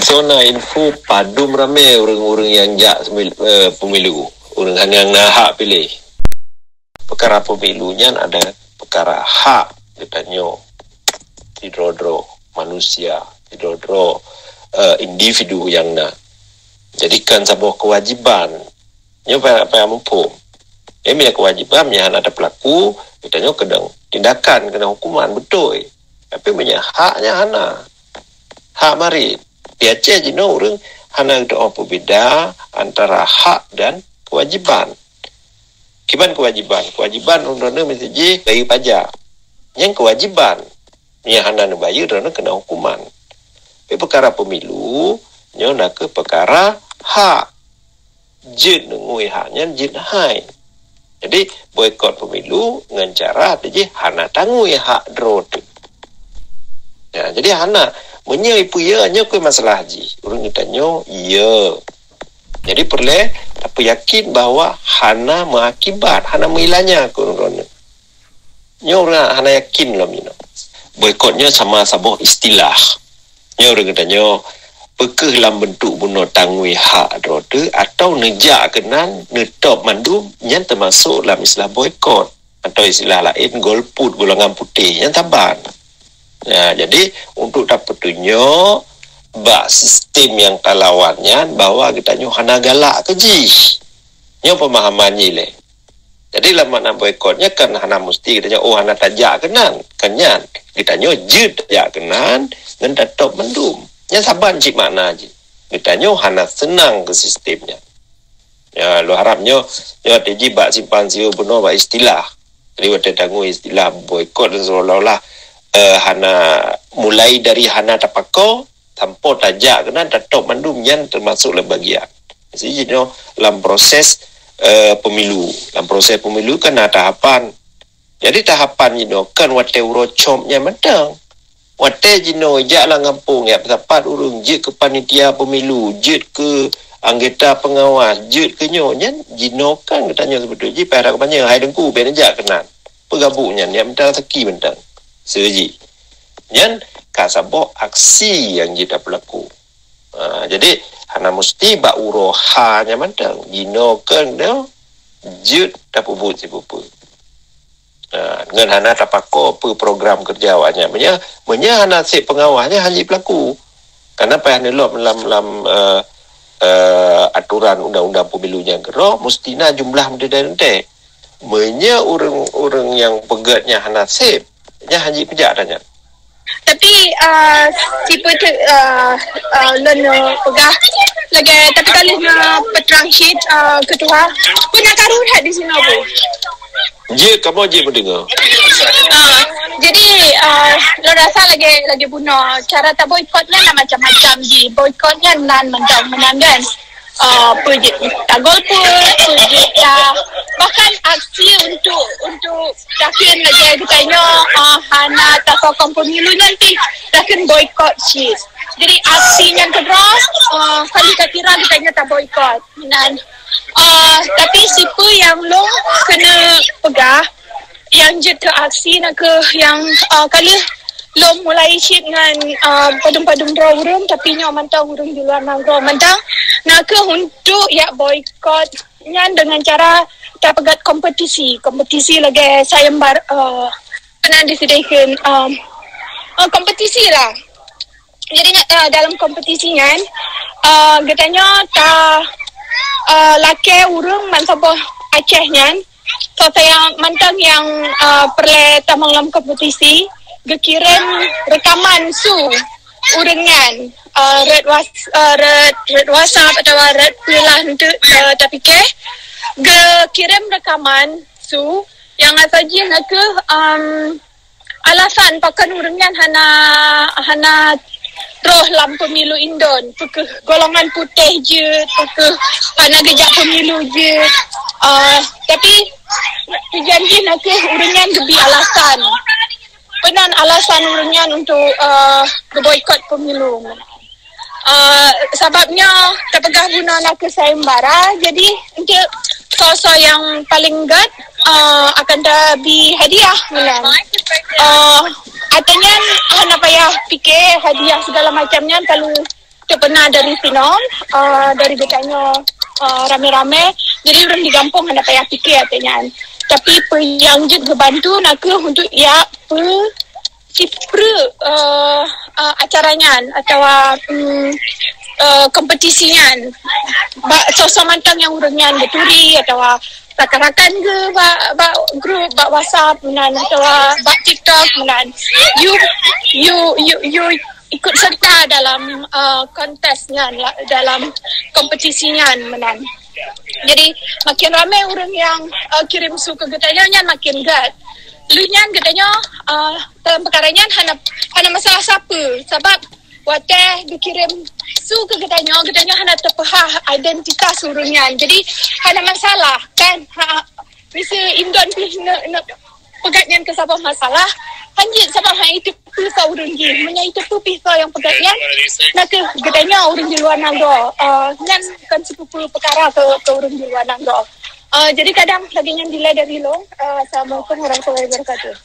Zona info padum ramai orang-orang yang pemilu. Orang yang nak pilih. Perkara pemilunya ada perkara hak katanya didrodro manusia, didrodro individu yang nak. Jadikan sebuah kewajiban. Apa yang mumpung. Ini kewajibannya ada pelaku, katanya kena tindakan, kena hukuman betul. Tapi banyak haknya hana. Hak mari. Biasa je orang hana ada apa beda antara hak dan kewajiban. Kiban kewajiban? Kewajiban orang mesti je bayar pajak. Yang kewajiban yang hana nak bayar orang kena hukuman. Tapi perkara pemilu, yang nak ke perkara hak. Jid ngui haknya jid hai. Jadi boikot pemilu dengan cara je hana tangui hak draw tu. Ya, jadi hana menyipu ya hanya ke masalah haji. Orang ditanya, ya. Jadi perlu tapi yakin bahawa hana mengakibat, hana menghilangnya ke orang-orang. Orang hana yakin lah mina. Boikotnya sama sebuah istilah. Orang ditanya, apakah dalam bentuk bunuh tangui hak drote atau nejak kenan netop mandum yang termasuk dalam istilah boikot atau istilah lain golput golongan putih yang taban. Ya, jadi untuk dapat tunjuk bak sistem yang kalawannya bahwa kita hana galak keji. Nya pemahamannya le. Jadi dalam makna boikotnya kan hana mesti kita hana tajak kenan, kenyan. Kita jid tajak kenan dan datop mendum. Yang saban cik makna je. Kita hana senang ke sistemnya. Ya, lu harapnya ya teji bak simpan siu benar bak istilah. Jadi waktu tangguh istilah boikot dan seolah-olah hana mulai dari hana tapako tanpa tajak kena datuk mandum yang termasuk dalam bagian. Jadi dalam proses pemilu. Dalam proses pemilu kan ada tahapan. Jadi tahapan kan wate urocomnya mentang. Wate jino jaklah ngampung ya tepat urung jid ke panitia pemilu, jid ke anggota pengawas, jid ke nyonya jino kan katanya sebetulnya pada kebanyakan hai dengku benejak kenan. Pegabungnya ni mentang seki mentang. Seji. Yang kasabok aksi yang kita berlaku. Jadi hana mesti bak urohanya mandang. Gino kan dia jut tak pubut si pupu. Dengan hana tapako apa program kerja awaknya. Menya hana si pengawasnya hanya berlaku. Karena apa yang dilok dalam aturan undang-undang pemilunya gerok mustina jumlah mendedak-dedak. Menya orang yang pegatnya hana sip. Nya haji pejak tanya. Tapi tipe tu lena pegah lagi tapi kalau na peterang sheet ketua pun nak karurat di sini apa? Je kamu je mendengar. Jadi lo rasa lagi bunuh cara tak boikotnya nak macam-macam je. Boikotnya nan menang-menangan. Projek tak golput, projek tak bahkan aksi untuk takin lagi ditanya hana tak sokong pemilu nanti takin boikot sheet. Jadi aksinya terus kali kira ditanya tak boikot. Tapi siapa yang lo kena pegah yang jatuh aksi nak ke yang kali lo mulai sheet dengan padum-padum draw urung tapi nyo mantau urung di luar nangro mantang nak ke untuk ya boikotnya dengan cara tak pegat kompetisi lagi sayembar pernah disediakan kompetisi lah. Jadi dalam kompetisinya katanya tak laki urung mansabah Acehnya so saya mantang yang perle tamang dalam kompetisi gekiran rekaman su urengan red WhatsApp atau red pilah untuk tapi ke kirim rekaman su yang asaji nak ke alasan pakan urengan hana roh lam pemilu Indon ke golongan putih je ke hana gejak pemilu je tapi janji nak ke urengan lebih alasan penan alasan urunyan untuk boikot pemilu. Sebabnya terpegah guna nak ke sayembara, jadi untuk sosok yang paling gut akan dapat hadiah menan. Artinya hana payah fikir hadiah segala macamnya kalau pernah dari Sinom, dari Betanya rame-rame, jadi orang di kampung hendak payah fikir katanya. Tapi yang jut kebantu nak untuk ya sipre acaranya atau kompetisinya. Sosok mantan yang orangnya beturi atau rakan-rakan ke grup WhatsApp menan atau TikTok menan. You ikut serta dalam kontesnya, dalam kompetisinya menan. Jadi makin ramai orang yang kirim suka katanya makin gad. Lunyan katanya dalam perkaranya hanya masalah siapa. Sebab wateh dikirim suka katanya hanya terpehah identitas orangnya. Jadi hanya masalah kan. Bisa Indon nak pegatnya ke sabab masalah. Hanjit sebab itu pisau orang je. Menya itu pisau yang pegatnya. Nak katanya orang di luar nanggo. Ngan kan sepupu perkara ke orang di luar nanggo. Jadi kadang lagi yang delay dari lo. Assalamualaikum warahmatullahi wabarakatuh.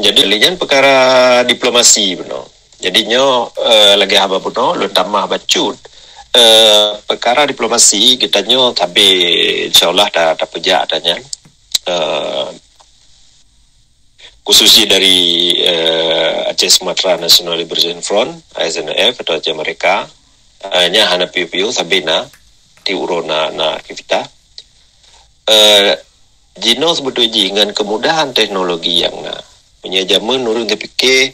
Jadi lian perkara diplomasi benar. Jadinya lagi haba benar lo tamah bacut. Perkara diplomasi kita nyo tapi insyaallah dah pejak adanya khususnya dari Aceh Sumatera National Liberation Front ASNF atau Aceh mereka nya hana piu-piu sabina ti urona na kita jino sebetulnya dengan kemudahan teknologi yang menyajaman urang terfikir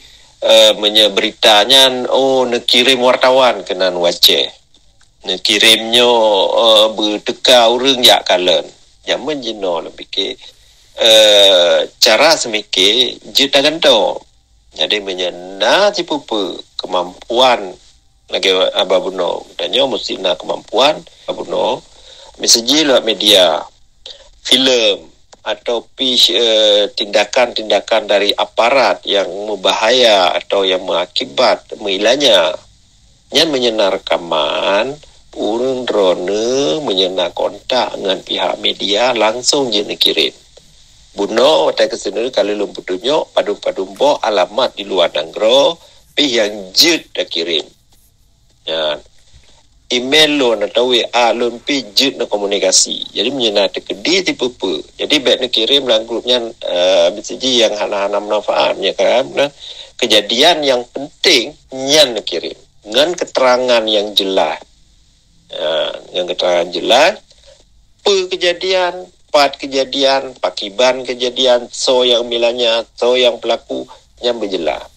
menyeberitanya nak kirim wartawan kenan Aceh kirimnya berteka orang jak kalen zaman jino lebih ke cara semikir juta ganto jadi menyena cipupu kemampuan lagi ababuno tanya mesti nak kemampuan ababuno meseji lewat media filem atau tindakan-tindakan dari aparat yang membahaya atau yang mengakibat menghilangnya yang menyena rekaman urang drone menyena kontak dengan pihak media langsung je nak kirim. Buno watai kesini kalau lumpur tunjuk padum-padum boh alamat di luar nanggro pi yang jut dah kirim. Ya. Email lo atau WA lo pi jut nak komunikasi. Jadi menyena tekedi tipe pe. Jadi baik nak kirim dalam grupnya BCG yang hana-hana manfaatnya kan. Kejadian yang penting nyan nak kirim dengan keterangan yang jelas. Dengan keterangan jelas kejadian, part kejadian, pakiban kejadian, so yang milanya, so yang pelaku yang berjelas.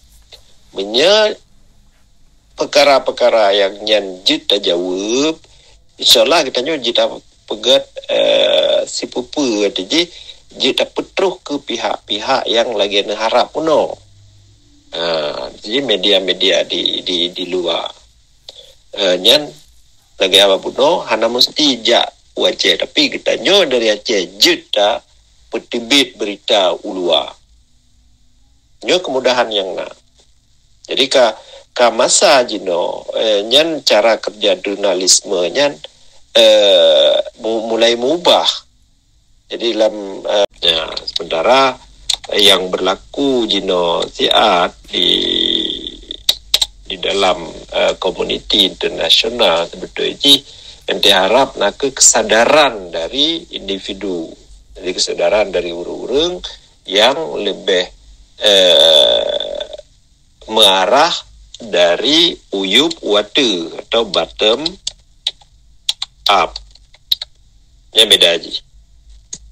Perkara-perkara yang jit dah jawab, insyaAllah kita jit dah pegat si pupu jadi jit dah petruh ke pihak-pihak yang lagi nak harap puno. Jadi media-media di luar nyan lagi apa puno hana mesti jak Aceh tapi kita nyo dari Aceh juta petibit berita ulua nyo kemudahan yang nak jadi ka masa jino nyan cara kerja jurnalisme nyan mulai mengubah jadi dalam sementara yang berlaku jino siat di dalam komuniti internasional sebetulnya yang diharap nak kesadaran dari individu, jadi kesadaran dari orang-orang yang lebih mengarah dari uyup water atau bottom up, yang beda aja.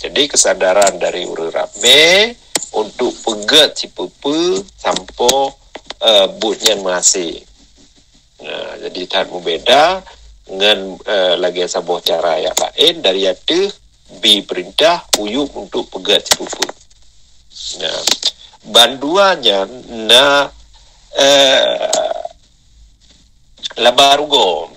Jadi kesadaran dari orang ramai untuk pegat si pupu sampo butnya masih. Jadi tak berbeda dengan lagi sebuah cara yang lain dari itu perintah uyup untuk pegat si pupu. Banduannya labarugo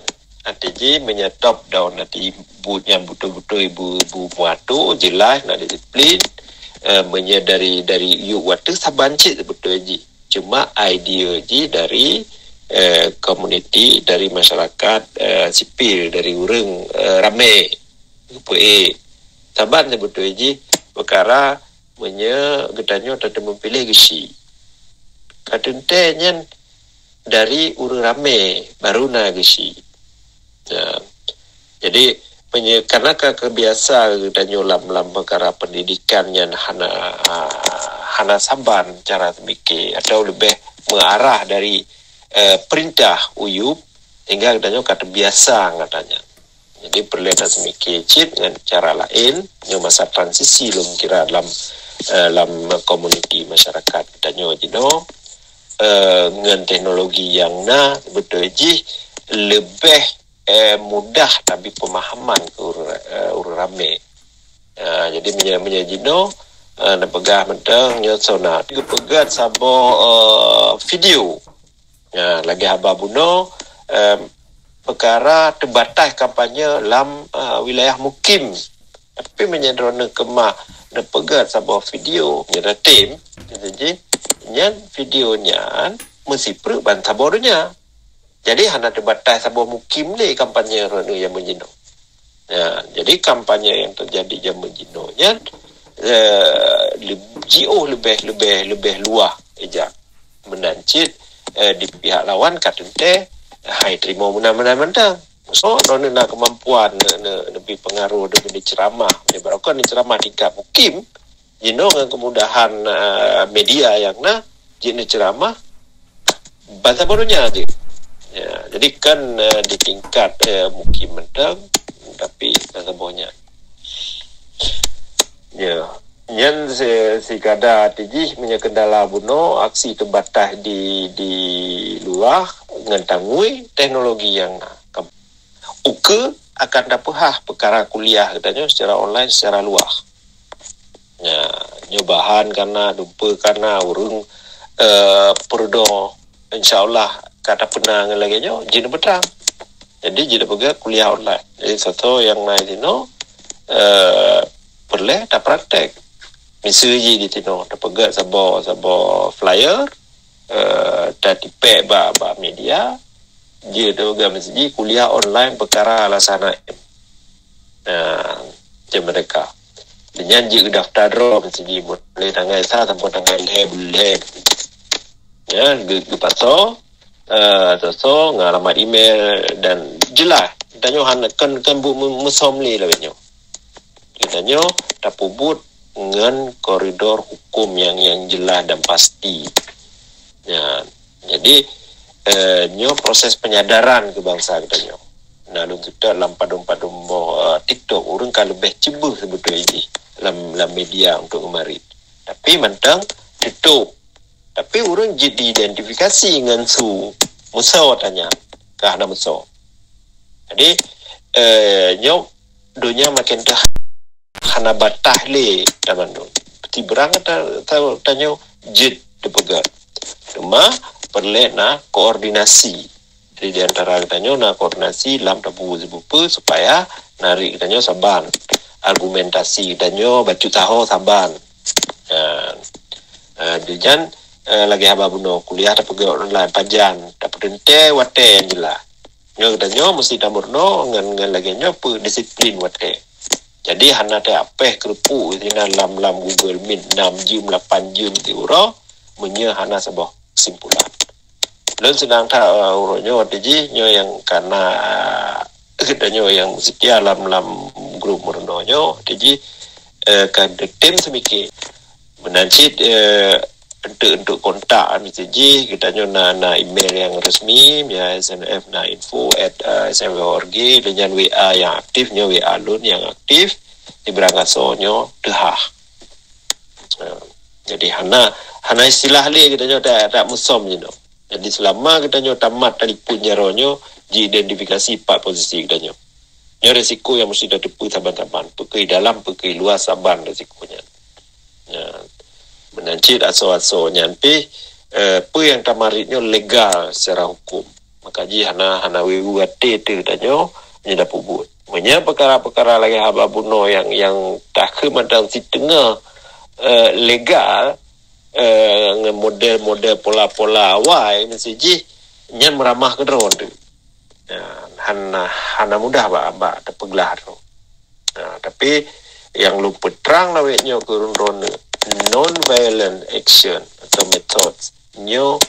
nanti menyetop down nanti butnya betul-betul ibu muatu jelas nak disiplin menyadari dari yuk waktu sabancit sebetulnya cuma idea dari komuniti dari masyarakat sipil dari orang ramai saban sebetulnya perkara getanya tetap memilih gesi katentenya dari urang rame baru na gesi. Jadi karena kebiasa dan lam perkara pendidikan yang hana saban cara mikir atau lebih mengarah dari perintah uyup hingga katanya kata biasa katanya. Jadi perlu ada semikir cip dengan cara lain yang masa transisi lum kira dalam komuniti masyarakat katanya jino dengan teknologi yang betul ji lebih mudah tapi pemahaman ke urang rame. Jadi menjadi pegah mentang nyosona tiga pegat sabo video. Lagi haba buno perkara terbatas kampanye dalam wilayah mukim. Tapi menyedrona kemah pegat sabo video nyada tim. Jadi nyan videonya mesti perlu bantah bodohnya. Jadi hanya terbatas sebuah mukim ni kampanye rana yang menjino. Jadi kampanye yang terjadi yang menjinonya lebih luah eja menancit di pihak lawan katente hai terima menang-menang. So rana nak kemampuan lebih pengaruh dengan ceramah. Menyebabkan ceramah tingkat mukim jino dengan kemudahan media yang jino ceramah bahasa bodohnya aja. Jadi kan di tingkat mungkin mentang tapi sebabnya nyan si kada tiji punya kendala buno aksi terbatas di luar ngentangui teknologi yang uke akan dapat perkara kuliah katanya secara online secara luar. Nyobahan karena lupa karena urung perdo insyaallah kata pernah lagi nyo jina betang. Jadi jina pega kuliah online. Jadi satu yang lain dino perle tak praktek. Misalnya di tino tak pega sabo flyer tak tipek ba media je pega mesti kuliah online perkara alasana je mereka. Dengan je daftar draw mesti boleh tanggal sa sampai tanggal boleh. Ya, gepaso so ngalamat email dan jelas tanya kan bu musomli lah benyo tanya tapubut dengan koridor hukum yang jelas dan pasti jadi nyo proses penyadaran kebangsaan kita nyo lalu kita dalam padum TikTok orang kan lebih cebuh sebetulnya ini dalam media untuk kemari tapi mentang TikTok tapi orang jadi identifikasi dengan musuh tanya kah ada musuh. Jadi nyok dunia makin dah hana batah le taman tu. Peti berang tahu tanya jid dipegat. Cuma perlu koordinasi. Jadi di antara tanya koordinasi dalam tabu supaya narik tanya saban. Argumentasi tanya baca tahu saban. Dijan lagi haba buno kuliah tak pergi online pajan tak pedente wate yang jelas nyo katanya mesti tamurno ngan lagi nyo disiplin wate jadi hana tak apeh kerupu tina lam Google Meet 6 jam 8 jam ti uro menye hana sebuah kesimpulan dan sedang tak uronyo wate ji nyo yang karena katanya yang setia lam grup murno nyo ji kan tim semikir menancit untuk kontak misalnya kita na email yang resmi ya SNF na info@snf.org dengan WA yang aktif nya WA lun yang aktif di berangasonyo dehah. Jadi hana istilah le kita nya tak musom je no. Jadi selama kita nya tamat telefon nyaronyo diidentifikasi 4 posisi kita nya. Nya risiko yang mesti dah tepu saban-saban, pergi dalam pergi luar saban risikonya. Menancit aso-aso nyampe apa yang tamaritnya legal secara hukum maka ji hana wewu ate tu danyo nyeda pubut menya perkara-perkara lagi haba buno yang tak ke madang si tengah legal dengan model-model pola-pola awai mesti ji nyan meramah ke drone tu hana mudah ba terpeglah tu tapi yang lupa terang lawetnya ke drone non-violent action atau methods nyo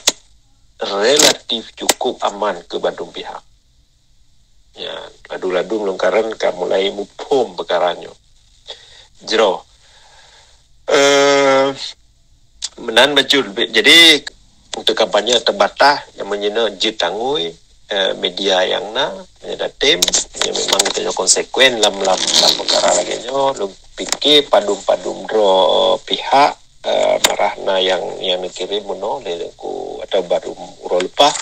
relatif cukup aman ke badung pihak. Ya, ladu-ladu melongkaran ka mulai mupom perkaranyo. Jero. Menan bajul. Jadi untuk kampanye terbatas yang menyena jitangui media yang ada tim yang memang kita konsekuen lam perkara lagi nyo lu pikir padum dro pihak marahna yang kirim mono leku atau baru lepas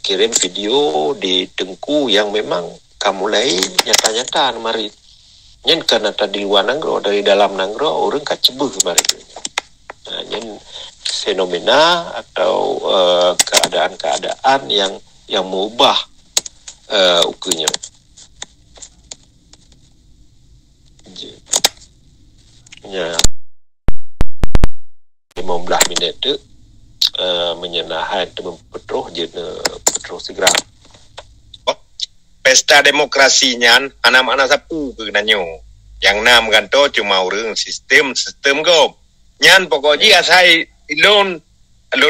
kirim video di Tengku yang memang kamu mulai nyata-nyata mari nyen karena tadi luar nanggro dari dalam nanggro orang kacebeh mari nyen fenomena atau keadaan-keadaan yang mengubah ukunya. Ya. 15 minit tu menyenahan teman Petro je Petro segera. Pesta demokrasinya anak-anak sapu ke nanyo. Yang nam ganto cuma urang sistem go. Nyan pokoknya asai lon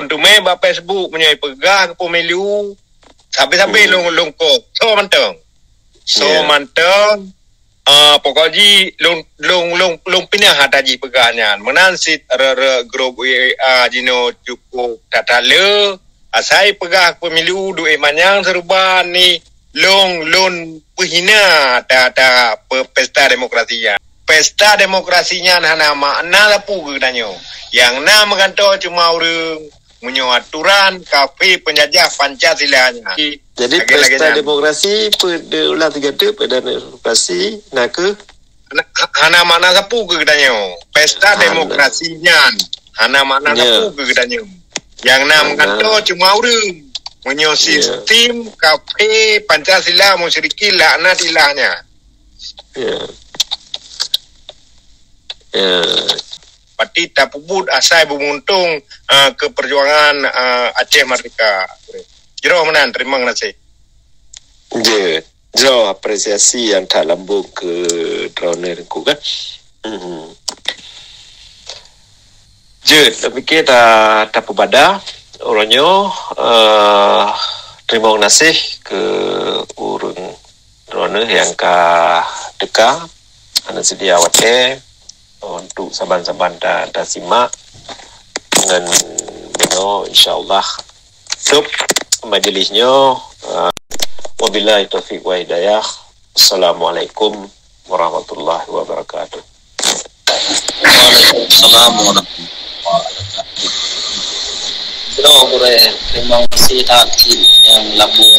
tume ba Facebook punya pegah ke pemilu sampai long ko so manteng pokoknya long pindah hataji pegahnya menansit grup jino cukup tatale asai pegah pemilu duit manyang seruban ni long pehina data pesta demokrasinya hana makna lapu ke nanyo yang nama kanto cuma orang punya aturan kafe penjajah Pancasila-nya. Jadi pesta demokrasi ulah tiga tu pada demokrasi nak ke hana mana sapu ke katanya. Pesta demokrasinya hana mana sapu ke katanya. Yang nama kanto cuma orang punya sistem kafe Pancasila musyriki laknat ilahnya. Parti tak puput asai beruntung ke perjuangan Aceh Merdeka. Jero menan, terima kasih. Jero apresiasi yang tak lambung ke droner ku kan. Tapi kita tak pebada orangnya terima kasih ke urang droner yang ka deka ana sedia wate untuk saban-saban dah simak dengan beno insyaallah tutup majlisnya wabillahi taufiq wa hidayah. Assalamualaikum warahmatullahi wabarakatuh. Waalaikumsalam warahmatullahi wabarakatuh. Terima kasih takdir yang lambung